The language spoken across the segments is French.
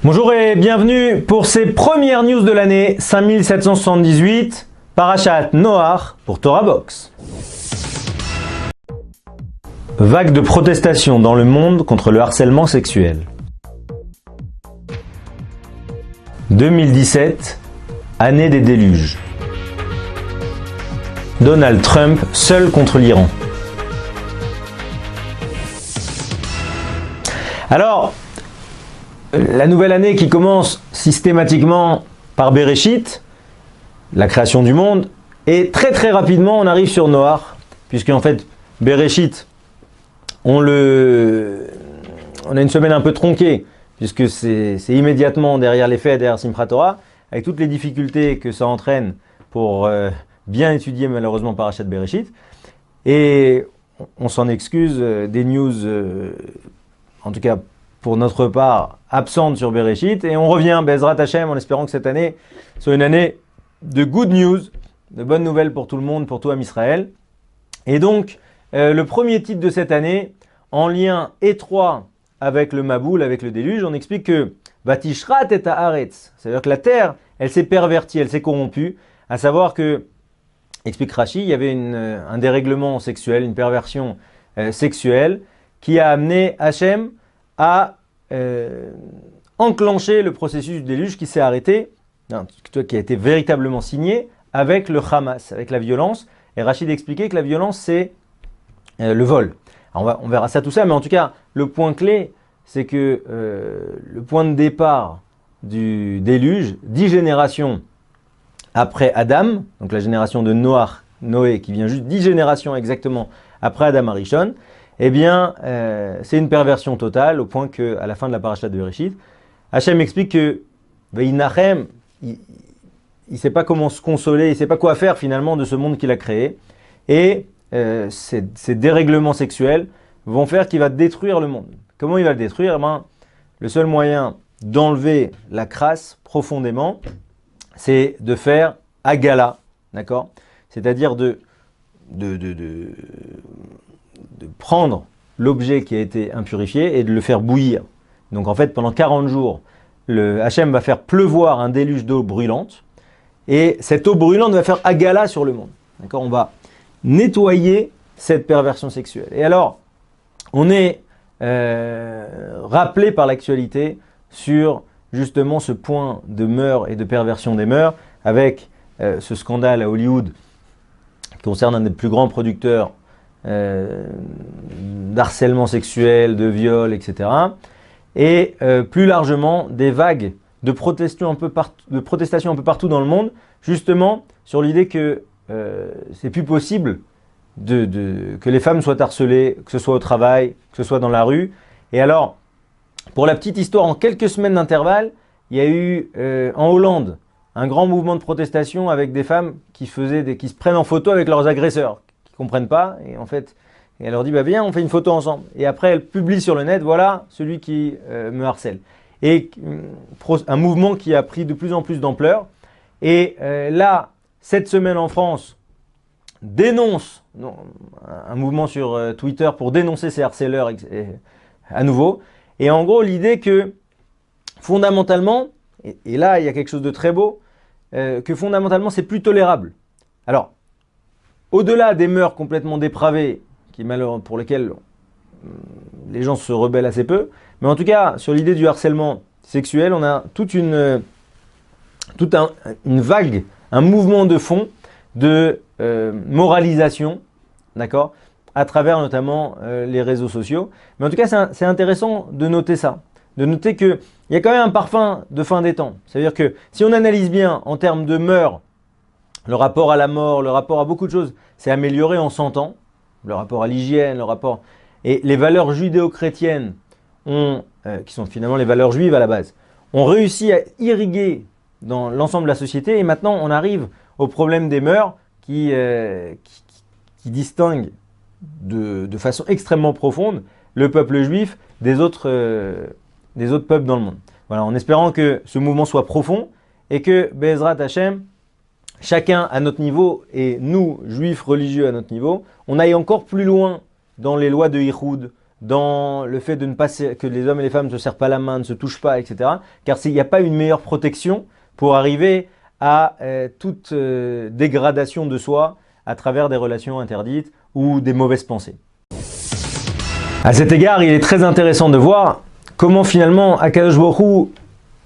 Bonjour et bienvenue pour ces premières news de l'année 5778, Parashat Noach pour Torah Box. Vague de protestations dans le monde contre le harcèlement sexuel. 2017, année des déluges. Donald Trump seul contre l'Iran. Alors, la nouvelle année qui commence systématiquement par Bereshit, la création du monde, et très rapidement on arrive sur Noach, puisque en fait Bereshit, on a une semaine un peu tronquée, puisque c'est immédiatement derrière les faits, derrière Simchat Torah, avec toutes les difficultés que ça entraîne pour bien étudier malheureusement Parashat Bereshit, et on s'en excuse, des news, en tout cas pour notre part, absente sur Bereshit, et on revient Bezrat Hashem en espérant que cette année soit une année de good news, de bonnes nouvelles pour tout le monde, pour tout Am Israël. Et donc, le premier titre de cette année, en lien étroit avec le Maboul, avec le déluge, on explique que Vatishrat et Haaretz, c'est-à-dire que la terre, elle s'est pervertie, elle s'est corrompue, à savoir que, explique Rashi, il y avait un dérèglement sexuel, une perversion sexuelle, qui a amené Hachem à enclencher le processus du déluge qui s'est arrêté, qui a été véritablement signé avec le Hamas, avec la violence. Et Rachid expliquait que la violence, c'est le vol. Alors on verra ça tout ça, mais en tout cas, le point clé, c'est que le point de départ du déluge, 10 générations après Adam, donc la génération de Noé, qui vient juste 10 générations exactement après Adam Arishon, eh bien, c'est une perversion totale, au point qu'à la fin de la parasha de Bereshit, Hachem explique que Veinachem, il ne sait pas comment se consoler, il ne sait pas quoi faire finalement de ce monde qu'il a créé. Et ces dérèglements sexuels vont faire qu'il va détruire le monde. Comment il va le détruire? Le seul moyen d'enlever la crasse profondément, c'est de faire agala, d'accord? C'est-à-dire de prendre l'objet qui a été impurifié et de le faire bouillir. Donc en fait, pendant 40 jours, Hachem va faire pleuvoir un déluge d'eau brûlante, et cette eau brûlante va faire agala sur le monde. D'accord? On va nettoyer cette perversion sexuelle. Et alors, on est rappelé par l'actualité sur justement ce point de mœurs et de perversion des mœurs, avec ce scandale à Hollywood qui concerne un des plus grands producteurs d'harcèlement sexuel, de viol, etc. Et plus largement, des vagues de protestations un peu partout dans le monde, justement sur l'idée que c'est plus possible que les femmes soient harcelées, que ce soit au travail, que ce soit dans la rue. Et alors, pour la petite histoire, en quelques semaines d'intervalle, il y a eu en Hollande un grand mouvement de protestation avec des femmes qui se prennent en photo avec leurs agresseurs, qui ne comprennent pas, et en fait, elle leur dit bah viens, on fait une photo ensemble. Et après, elle publie sur le net, voilà celui qui me harcèle. Et un mouvement qui a pris de plus en plus d'ampleur. Et là, cette semaine en France, dénonce un mouvement sur Twitter pour dénoncer ces harceleurs à nouveau. Et en gros, l'idée que fondamentalement, et là, il y a quelque chose de très beau, que fondamentalement, c'est plus tolérable. Alors, au-delà des mœurs complètement dépravées, pour lesquelles les gens se rebellent assez peu, mais en tout cas, sur l'idée du harcèlement sexuel, on a toute une vague, un mouvement de fond de moralisation, d'accord, à travers notamment les réseaux sociaux. Mais en tout cas, c'est intéressant de noter ça, de noter qu'il y a quand même un parfum de fin des temps. C'est-à-dire que si on analyse bien en termes de mœurs, le rapport à la mort, le rapport à beaucoup de choses s'est amélioré en 100 ans. Le rapport à l'hygiène, le rapport... Et les valeurs judéo-chrétiennes, qui sont finalement les valeurs juives à la base, ont réussi à irriguer dans l'ensemble de la société. Et maintenant, on arrive au problème des mœurs qui distingue de façon extrêmement profonde le peuple juif des autres peuples dans le monde. Voilà, en espérant que ce mouvement soit profond et que Be'ezrat Hashem, chacun à notre niveau, et nous, juifs religieux à notre niveau, on aille encore plus loin dans les lois de Yichud, dans le fait de ne pas que les hommes et les femmes ne se serrent pas la main, ne se touchent pas, etc. Car il n'y a pas une meilleure protection pour arriver à toute dégradation de soi à travers des relations interdites ou des mauvaises pensées. À cet égard, il est très intéressant de voir comment finalement Akadosh Baruch Hu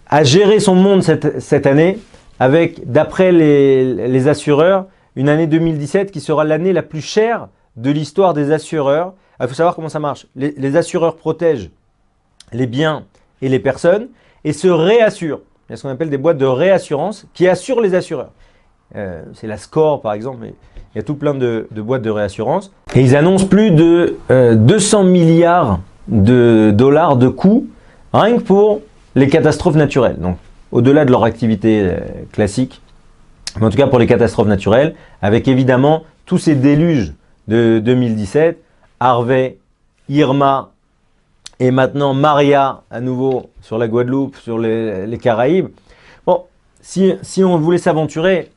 a géré son monde cette année avec, d'après les assureurs, une année 2017 qui sera l'année la plus chère de l'histoire des assureurs. Il faut savoir comment ça marche. Les assureurs protègent les biens et les personnes et se réassurent. Il y a ce qu'on appelle des boîtes de réassurance qui assurent les assureurs. C'est la SCOR par exemple, mais il y a tout plein de boîtes de réassurance. Et ils annoncent plus de 200 milliards de dollars de coûts rien que pour les catastrophes naturelles. Donc au-delà de leur activité classique, mais en tout cas pour les catastrophes naturelles, avec évidemment tous ces déluges de 2017, Harvey, Irma et maintenant Maria à nouveau sur la Guadeloupe, sur les Caraïbes. Bon, si on voulait s'aventurer,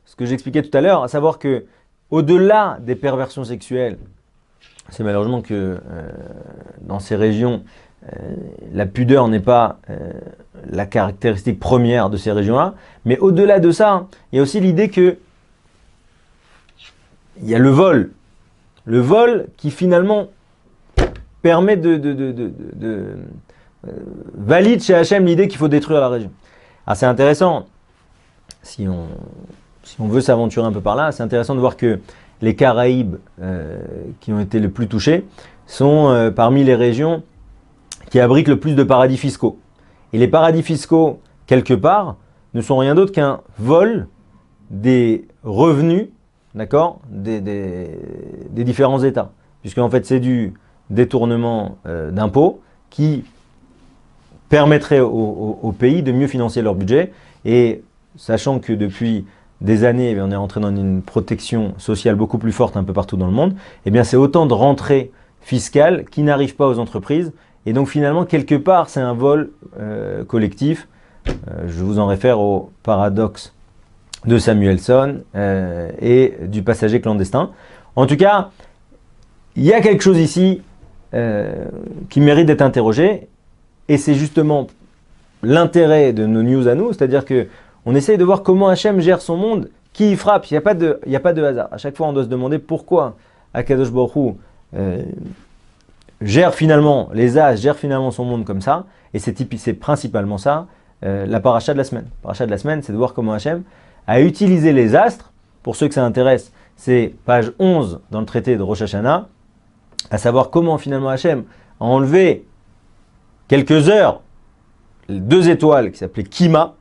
ce que j'expliquais tout à l'heure, à savoir que au-delà des perversions sexuelles, c'est malheureusement que dans ces régions, la pudeur n'est pas la caractéristique première de ces régions-là, mais au-delà de ça, il y a aussi l'idée que il y a le vol qui finalement permet valide chez Hachem l'idée qu'il faut détruire la région. Alors c'est intéressant, si on veut s'aventurer un peu par là, c'est intéressant de voir que les Caraïbes qui ont été les plus touchés sont parmi les régions qui abritent le plus de paradis fiscaux. Et les paradis fiscaux, quelque part, ne sont rien d'autre qu'un vol des revenus, d'accord, des différents États. Puisque en fait, c'est du détournement d'impôts qui permettrait au pays de mieux financer leur budget. Et sachant que depuis des années, on est rentré dans une protection sociale beaucoup plus forte un peu partout dans le monde, eh bien c'est autant de rentrées fiscales qui n'arrivent pas aux entreprises. Et donc finalement, quelque part, c'est un vol collectif. Je vous en réfère au paradoxe de Samuelson et du passager clandestin. En tout cas, il y a quelque chose ici qui mérite d'être interrogé. Et c'est justement l'intérêt de nos news à nous, c'est-à-dire qu'on essaye de voir comment Hachem gère son monde, qui y frappe. Il n'y a pas de hasard. À chaque fois, on doit se demander pourquoi Akadosh Baruch Hu gère finalement les astres, gère finalement son monde comme ça. Et c'est principalement ça, la paracha de la semaine. La paracha de la semaine, c'est de voir comment Hachem a utilisé les astres. Pour ceux que ça intéresse, c'est page 11 dans le traité de Rosh Hashanah, à savoir comment finalement Hachem a enlevé quelques heures, 2 étoiles qui s'appelaient Kima,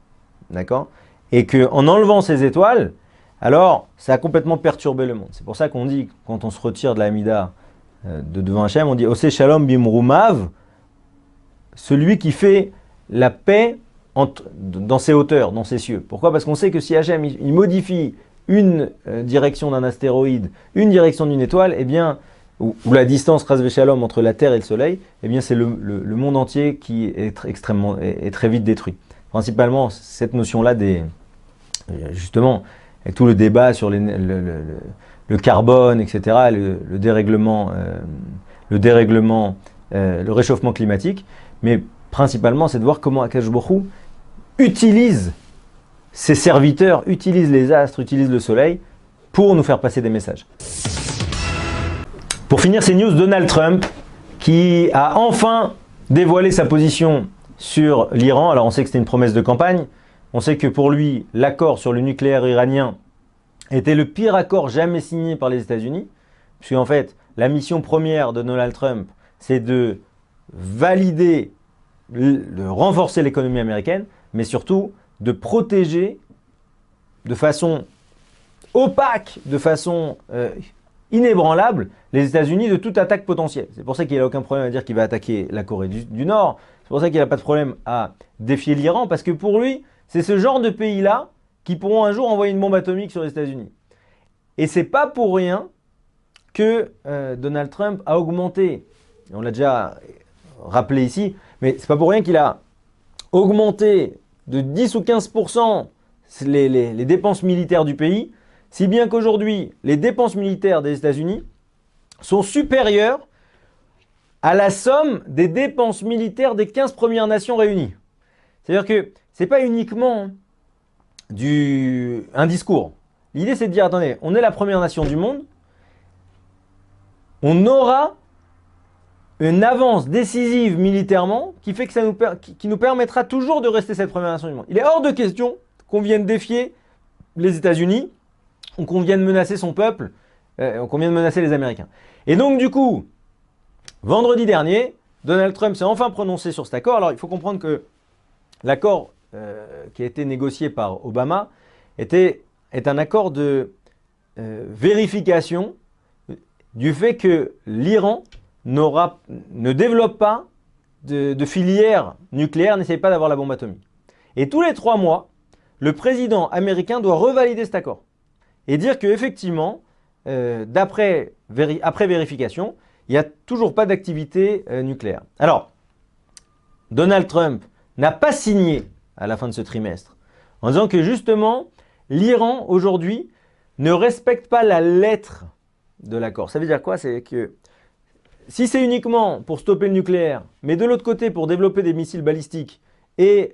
d'accord, et qu'en enlevant ces étoiles, alors ça a complètement perturbé le monde. C'est pour ça qu'on dit, quand on se retire de la Hamida de devant Hachem, on dit Oseh Shalom Bimrumav, celui qui fait la paix dans ses hauteurs, dans ses cieux. Pourquoi? Parce qu'on sait que si Hachem il modifie une direction d'un astéroïde, une direction d'une étoile, eh bien, ou la distance Chas Shalom entre la Terre et le Soleil, eh bien c'est le monde entier qui est très vite détruit. Principalement cette notion-là justement avec tout le débat sur le carbone, etc., le dérèglement, le réchauffement climatique, mais principalement c'est de voir comment Akadosh Baruch Hu utilise ses serviteurs, utilise les astres, utilise le Soleil pour nous faire passer des messages. Pour finir ces news, Donald Trump qui a enfin dévoilé sa position sur l'Iran. Alors on sait que c'était une promesse de campagne. On sait que pour lui, l'accord sur le nucléaire iranien était le pire accord jamais signé par les États-Unis. Puisqu'en fait, la mission première de Donald Trump, c'est de valider, de renforcer l'économie américaine, mais surtout de protéger de façon opaque, de façon inébranlable, les États-Unis de toute attaque potentielle. C'est pour ça qu'il n'a aucun problème à dire qu'il va attaquer la Corée du Nord. C'est pour ça qu'il n'a pas de problème à défier l'Iran, parce que pour lui, c'est ce genre de pays-là qui pourront un jour envoyer une bombe atomique sur les États-Unis. Et c'est pas pour rien que Donald Trump a augmenté, on l'a déjà rappelé ici, mais c'est pas pour rien qu'il a augmenté de 10 ou 15% les dépenses militaires du pays, si bien qu'aujourd'hui, les dépenses militaires des États-Unis sont supérieures à la somme des dépenses militaires des 15 Premières Nations réunies. C'est-à-dire que ce n'est pas uniquement un discours. L'idée, c'est de dire, attendez, on est la première nation du monde, on aura une avance décisive militairement qui fait que qui nous permettra toujours de rester cette première nation du monde. Il est hors de question qu'on vienne défier les États-Unis ou qu'on vienne menacer son peuple, qu'on vienne menacer les Américains. Et donc du coup, vendredi dernier, Donald Trump s'est enfin prononcé sur cet accord. Alors il faut comprendre que l'accord qui a été négocié par Obama est un accord de vérification du fait que l'Iran ne développe pas de filière nucléaire, n'essaye pas d'avoir la bombe atomique. Et tous les 3 mois, le président américain doit revalider cet accord et dire qu'effectivement, après vérification, il n'y a toujours pas d'activité nucléaire. Alors, Donald Trump n'a pas signé à la fin de ce trimestre en disant que justement, l'Iran aujourd'hui ne respecte pas la lettre de l'accord. Ça veut dire quoi? C'est que si c'est uniquement pour stopper le nucléaire, mais de l'autre côté pour développer des missiles balistiques et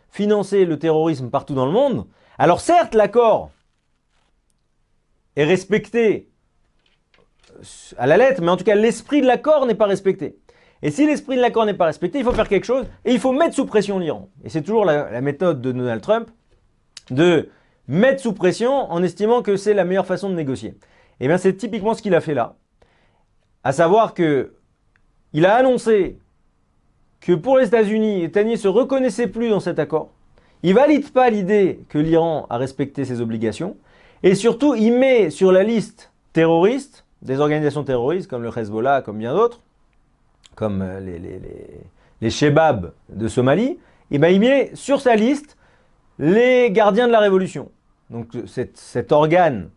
financer le terrorisme partout dans le monde, alors certes l'accord est respecté à la lettre, mais en tout cas l'esprit de l'accord n'est pas respecté. Et si l'esprit de l'accord n'est pas respecté, il faut faire quelque chose et il faut mettre sous pression l'Iran. Et c'est toujours la méthode de Donald Trump de mettre sous pression en estimant que c'est la meilleure façon de négocier. Et bien c'est typiquement ce qu'il a fait là. À savoir qu'il a annoncé que pour les États-Unis, les États-Unis ne se reconnaissaient plus dans cet accord. Il ne valide pas l'idée que l'Iran a respecté ses obligations. Et surtout, il met sur la liste terroriste des organisations terroristes comme le Hezbollah, comme bien d'autres, comme les Shebab de Somalie, et ben il met sur sa liste les gardiens de la révolution. Donc cet organe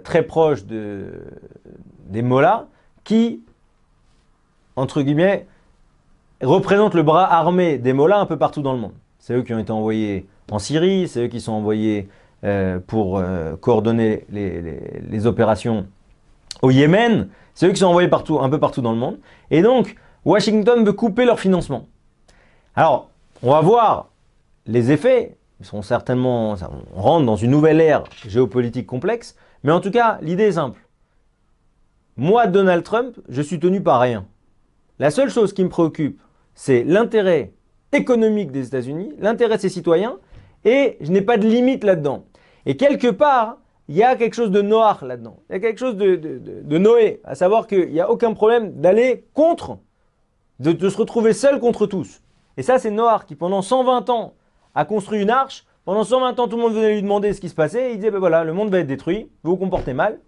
très proche des mollahs qui, entre guillemets, représente le bras armé des mollahs un peu partout dans le monde. C'est eux qui ont été envoyés en Syrie, c'est eux qui sont envoyés pour coordonner les opérations au Yémen, c'est eux qui sont envoyés un peu partout dans le monde. Et donc, Washington veut couper leur financement. Alors, on va voir les effets. Ils seront certainement, on rentre dans une nouvelle ère géopolitique complexe. Mais en tout cas, l'idée est simple. Moi, Donald Trump, je suis tenu par rien. La seule chose qui me préoccupe, c'est l'intérêt économique des États-Unis, l'intérêt de ses citoyens, et je n'ai pas de limite là-dedans. Et quelque part, il y a quelque chose de noir là-dedans. Il y a quelque chose de Noé, à savoir qu'il n'y a aucun problème d'aller contre, de se retrouver seul contre tous. Et ça, c'est Noah qui, pendant 120 ans, a construit une arche. Pendant 120 ans, tout le monde venait lui demander ce qui se passait. Et il disait, ben voilà, le monde va être détruit, vous vous comportez mal.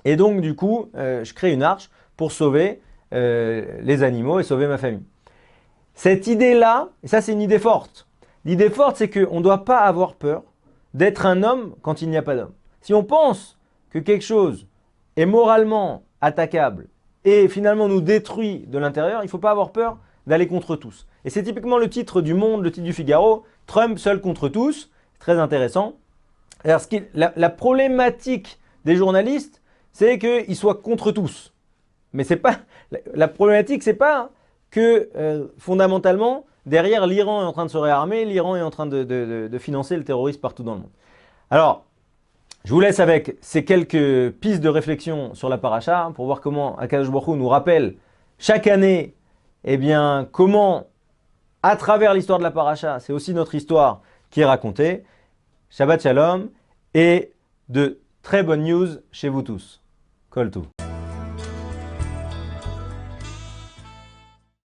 Et donc, du coup, je crée une arche pour sauver les animaux et sauver ma famille. Cette idée-là, et ça, c'est une idée forte. L'idée forte, c'est qu'on ne doit pas avoir peur d'être un homme quand il n'y a pas d'homme. Si on pense que quelque chose est moralement attaquable et finalement nous détruit de l'intérieur, il ne faut pas avoir peur d'aller contre tous. Et c'est typiquement le titre du Monde, le titre du Figaro, Trump seul contre tous, très intéressant. Alors, la problématique des journalistes, c'est qu'ils soient contre tous. Mais c'est pas, la problématique, c'est pas que fondamentalement, derrière, l'Iran est en train de se réarmer, l'Iran est en train de financer le terrorisme partout dans le monde. Alors, je vous laisse avec ces quelques pistes de réflexion sur la paracha pour voir comment Akadosh Baruch Hu nous rappelle chaque année comment, à travers l'histoire de la paracha, c'est aussi notre histoire qui est racontée. Shabbat Shalom et de très bonnes news chez vous tous. Kol Tov.